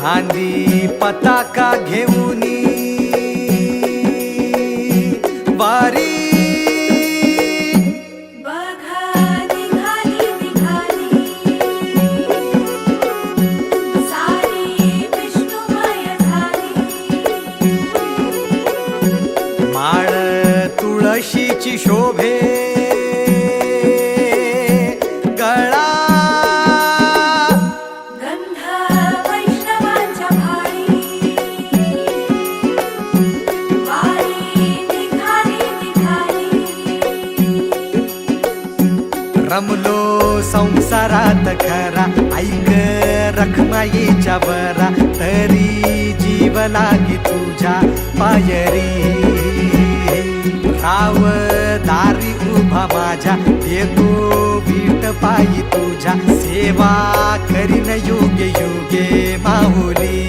खांदी पताका घेऊनी वारी माळ तुळशीची शोभे गळा गंध वैष्णवांच्या भाळी वारी निघाली रमलो संसारात खरा ऐक रखमाईच्या बरा तरी जीव लागी तुझ्या पायरी राव दारी उभा माझ्या येतो वीट पायी तुझ्या सेवा करीन युगे युगे माहुली